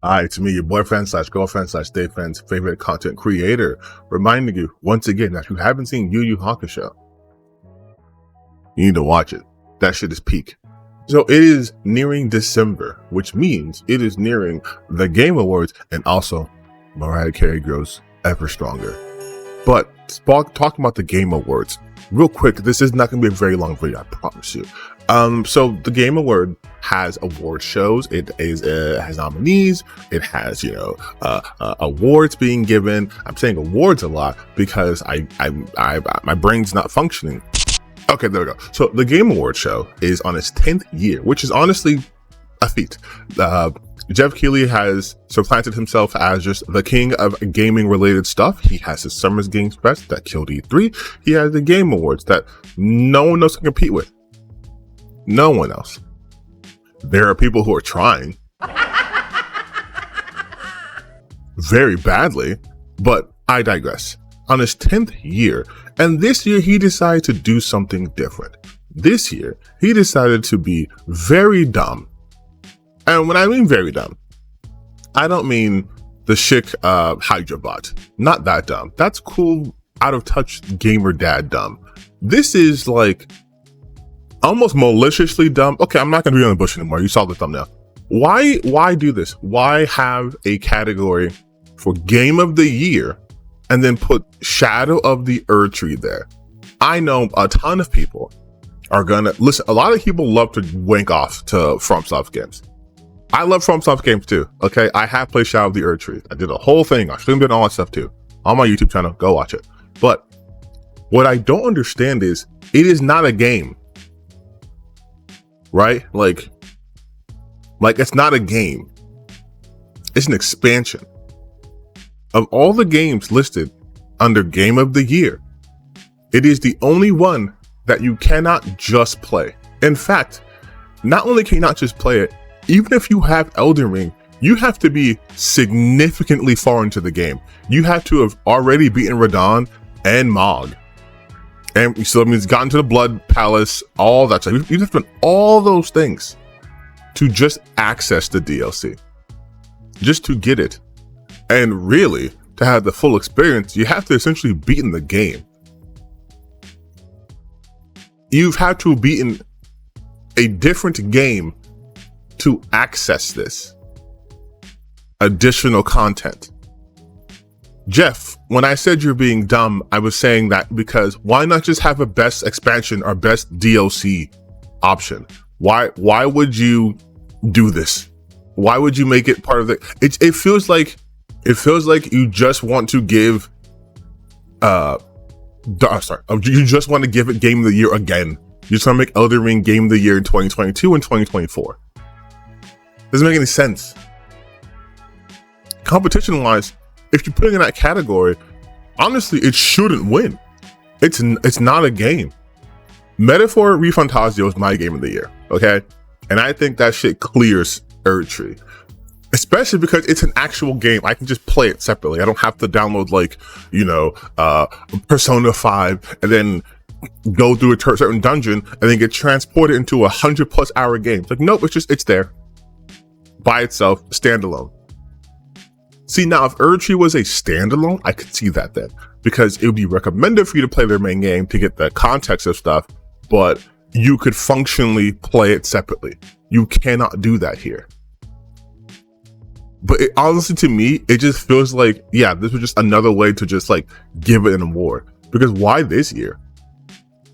Hi, it's me, your boyfriend slash girlfriend slash day friend's favorite content creator, reminding you once again that if you haven't seen Yu Yu Hakusho, you need to watch it. That shit is peak. So it is nearing December, which means it is nearing the Game Awards, and also Mariah Carey grows ever stronger. But talking about the Game Awards, real quick, this is not going to be a very long video, I promise you. So the Game Award has award shows. It has nominees. It has, awards being given. I'm saying awards a lot because my brain's not functioning. Okay, there we go. So the Game Award show is on its 10th year, which is honestly a feat. Jeff Keighley has supplanted himself as just the king of gaming related stuff. He has his Summer Games Fest that killed E3. He has the Game Awards that no one else can compete with. No one else. There are people who are trying very badly, but I digress. On his 10th year, and this year he decided to do something different. This year, he decided to be very dumb. And when I mean very dumb, I don't mean the chic Hydra bot. Not that dumb. That's cool, out of touch gamer dad dumb. This is like almost maliciously dumb. Okay, I'm not gonna be on the bush anymore. You saw the thumbnail. Why do this? Why have a category for Game of the Year and then put Shadow of the Erdtree there? I know a ton of people are gonna listen. A lot of people love to wank off to FromSoft games. I love FromSoft games too. Okay, I have played Shadow of the Erdtree. I did a whole thing. I streamed it and all that stuff too on my YouTube channel. Go watch it. But what I don't understand is it is not a game, right? Like it's not a game. It's an expansion. Of all the games listed under Game of the Year, it is the only one that you cannot just play. In fact, not only can you not just play it, even if you have Elden Ring, you have to be significantly far into the game. You have to have already beaten Radon and Mog. And so it means gotten to the Blood Palace, all that stuff. You have to do all those things to just access the DLC, just to get it. And really, to have the full experience, you have to essentially beaten the game. You've had to have beaten a different game to access this additional content. Jeff, when I said you're being dumb, I was saying that because why not just have a best expansion or best DLC option? Why would you do this? Why would you make it part of the? It feels like you just want to give you just want to give it Game of the Year again. You just want to make Elden Ring Game of the Year in 2022 and 2024. Doesn't make any sense. Competition wise, if you put it in that category, honestly, it shouldn't win. It's not a game. Metaphor ReFantazio is my Game of the Year, okay? And I think that shit clears Erdtree. Especially because it's an actual game. I can just play it separately. I don't have to download Persona 5 and then go through a certain dungeon and then get transported into a 100+ hour game. It's like, nope, it's there. By itself, standalone. See, now if Erdtree was a standalone, I could see that then. Because it would be recommended for you to play their main game to get the context of stuff, but you could functionally play it separately. You cannot do that here. But honestly, to me, it just feels like, yeah, this was just another way to just give it an award. Because why this year?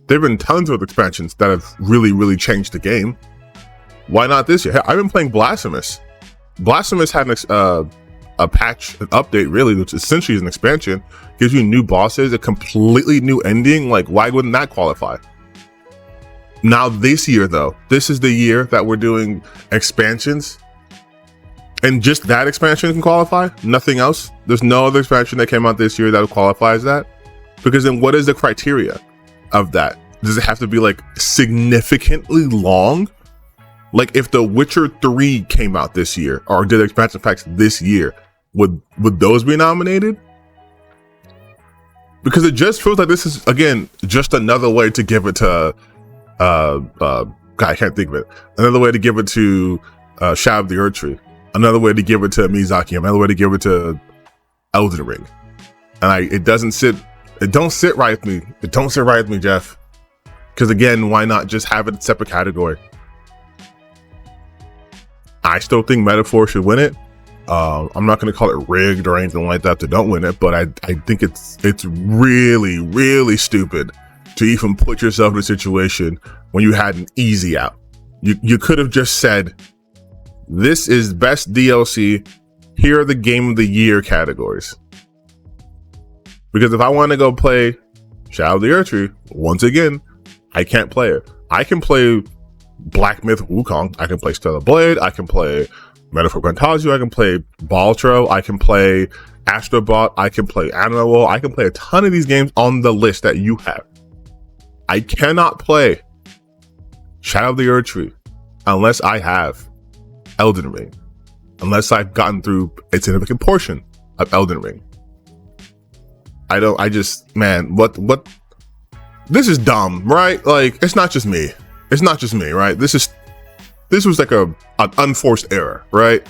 There have been tons of expansions that have really, really changed the game. Why not this year? I've been playing Blasphemous. Blasphemous had a patch, an update really, which essentially is an expansion. Gives you new bosses, a completely new ending. Why wouldn't that qualify? Now this year though, this is the year that we're doing expansions. And just that expansion can qualify? Nothing else? There's no other expansion that came out this year that qualifies that? Because then what is the criteria of that? Does it have to be significantly long? If The Witcher 3 came out this year or did expansion packs this year, would those be nominated? Because it just feels like this is, again, just another way to give it to, God, I can't think of it. Another way to give it to Shadow of the Erdtree. another way to give it to Miyazaki, another way to give it to Elden Ring. And it don't sit right with me. It don't sit right with me, Jeff. Because again, why not just have it a separate category? I still think Metaphor should win it. I'm not going to call it rigged or anything like that to don't win it, but I think it's really, really stupid to even put yourself in a situation when you had an easy out. You could have just said, this is best DLC. Here are the Game of the Year categories. Because if I want to go play Shadow of the Erdtree, once again, I can't play it. I can play Black Myth Wukong. I can play Stellar Blade. I can play Metaphor Fantazio. I can play Baltro. I can play Astrobot. I can play Animal. I can play a ton of these games on the list that you have. I cannot play Shadow of the Erdtree unless I have Elden Ring. Unless I've gotten through a significant portion of Elden Ring. What? This is dumb, right? Like, it's not just me. It's not just me, right? This was like an unforced error, right?